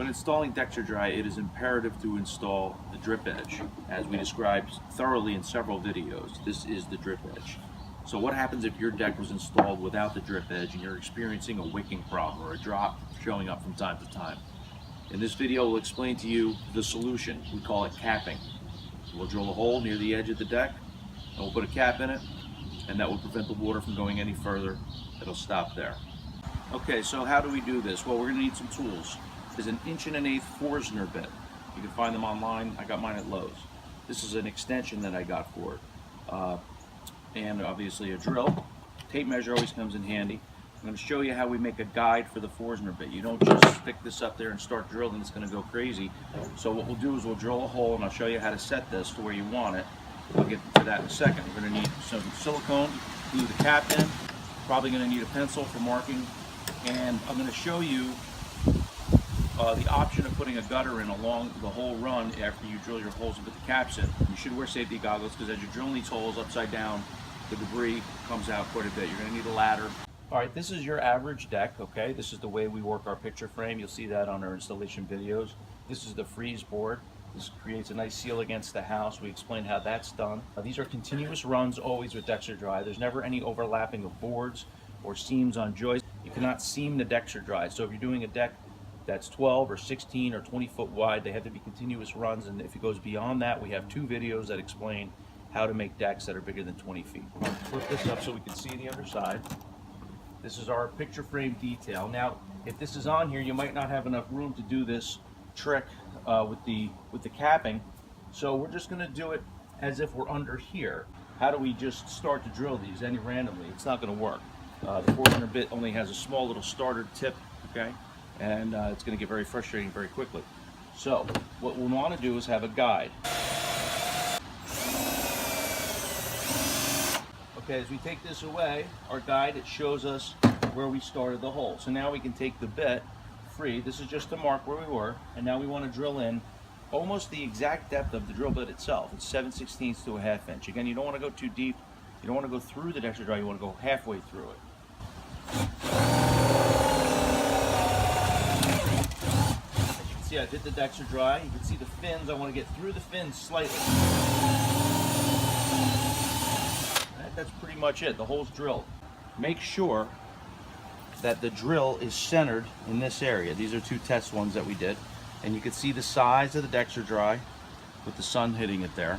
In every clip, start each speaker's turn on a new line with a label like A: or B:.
A: When installing Dexerdry, it is imperative to install the Drip Edge, as we described thoroughly in several videos. This is the Drip Edge. So what happens if your deck was installed without the Drip Edge and you're experiencing a wicking problem or a drop showing up from time to time? In this video, we'll explain to you the solution. We call it capping. We'll drill a hole near the edge of the deck, and we'll put a cap in it, and that will prevent the water from going any further. It'll stop there. Okay, so how do we do this? Well, we're going to need some tools. There's an 1 1/8" Forstner bit. You can find them online. I got mine at Lowe's. This is an extension that I got for it. And obviously a drill. Tape measure always comes in handy. I'm going to show you how we make a guide for the Forstner bit. You don't just stick this up there and start drilling, it's going to go crazy. So what we'll do is we'll drill a hole, and I'll show you how to set this to where you want it. I'll get to that in a second. We're going to need some silicone, glue the cap in. Probably going to need a pencil for marking. And I'm going to show you the option of putting a gutter in along the whole run after you drill your holes and put the caps in. You should wear safety goggles because as you're drilling these holes upside down, the debris comes out quite a bit. You're going to need a ladder. All right, this is your average deck, okay? This is the way we work our picture frame. You'll see that on our installation videos. This is the freeze board. This creates a nice seal against the house. We explained how that's done. These are continuous runs always with Dexerdry. There's never any overlapping of boards or seams on joists. You cannot seam the Dexerdry. So if you're doing a deck that's 12 or 16 or 20 foot wide, they have to be continuous runs, and if it goes beyond that, we have 2 videos that explain how to make decks that are bigger than 20 feet. I'm going to flip this up so we can see the other side. This is our picture frame detail. Now, if this is on here, you might not have enough room to do this trick with the capping, so we're just going to do it as if we're under here. How do we just start to drill these any randomly? It's not going to work. The Forstner bit only has a small little starter tip, okay? And it's going to get very frustrating very quickly. So what we want to do is have a guide. Okay, as we take this away, our guide, it shows us where we started the hole. So now we can take the bit free. This is just to mark where we were, and now we want to drill in almost the exact depth of the drill bit itself. It's 7/16 to a 1/2 inch. Again, you don't want to go too deep. You don't want to go through the Dexerdry. You want to go halfway through it. See, I did the Dexerdry. You can see the fins. I want to get through the fins slightly. That's pretty much it. The hole's drilled. Make sure that the drill is centered in this area. These are 2 test ones that we did. And you can see the size of the Dexerdry with the sun hitting it there.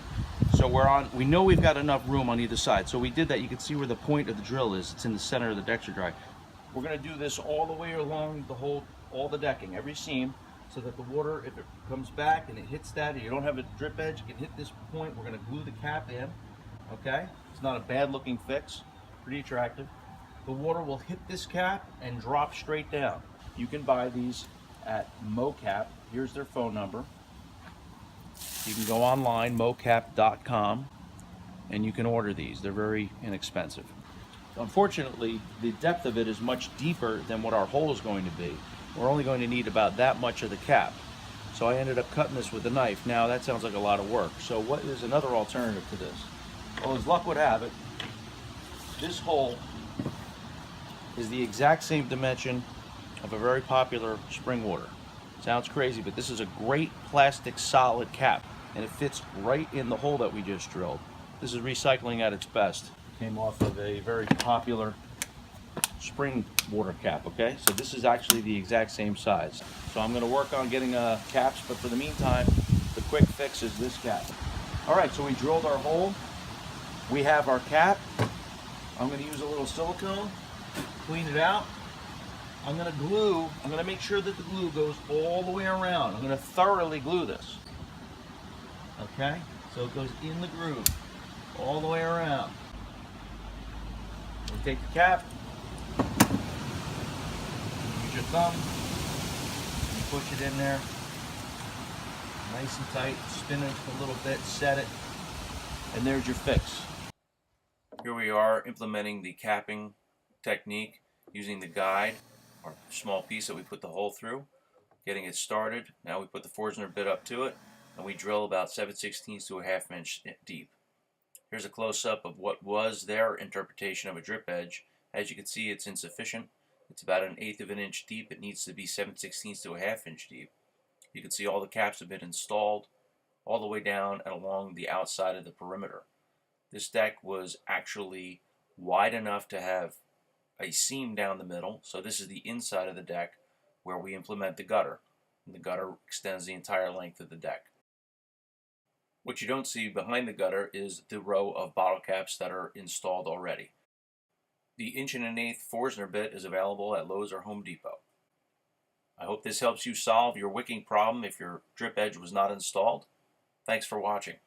A: So we know we've got enough room on either side. So we did that. You can see where the point of the drill is. It's in the center of the Dexerdry. We're going to do this all the way along the whole, all the decking, every seam, so that the water, if it comes back and it hits that, and you don't have a drip edge, it can hit this point. We're going to glue the cap in, okay? It's not a bad looking fix, pretty attractive. The water will hit this cap and drop straight down. You can buy these at MoCap. Here's their phone number. You can go online, mocap.com, and you can order these. They're very inexpensive. Unfortunately, the depth of it is much deeper than what our hole is going to be. We're only going to need about that much of the cap. So I ended up cutting this with a knife. Now that sounds like a lot of work. So what is another alternative to this? Well, as luck would have it, this hole is the exact same dimension of a very popular spring water. Sounds crazy, but this is a great plastic solid cap, and it fits right in the hole that we just drilled. This is recycling at its best. Came off of a very popular spring water cap, okay? So this is actually the exact same size. So I'm going to work on getting caps, but for the meantime, the quick fix is this cap. All right, so we drilled our hole. We have our cap. I'm going to use a little silicone, clean it out. I'm going to make sure that the glue goes all the way around. I'm going to thoroughly glue this. Okay? So it goes in the groove all the way around. We take the cap, use your thumb, and push it in there. Nice and tight, spin it a little bit, set it, and there's your fix. Here we are implementing the capping technique using the guide, our small piece that we put the hole through, getting it started. Now we put the Forstner bit up to it, and we drill about 7/16 to a 1/2 inch deep. Here's a close-up of what was their interpretation of a drip edge. As you can see, it's insufficient. It's about 1/8 of an inch deep. It needs to be 7/16 to a 1/2 inch deep. You can see all the caps have been installed all the way down and along the outside of the perimeter. This deck was actually wide enough to have a seam down the middle, so this is the inside of the deck where we implement the gutter. And the gutter extends the entire length of the deck. What you don't see behind the gutter is the row of bottle caps that are installed already. The 1 1/8" Forstner bit is available at Lowe's or Home Depot. I hope this helps you solve your wicking problem if your drip edge was not installed. Thanks for watching.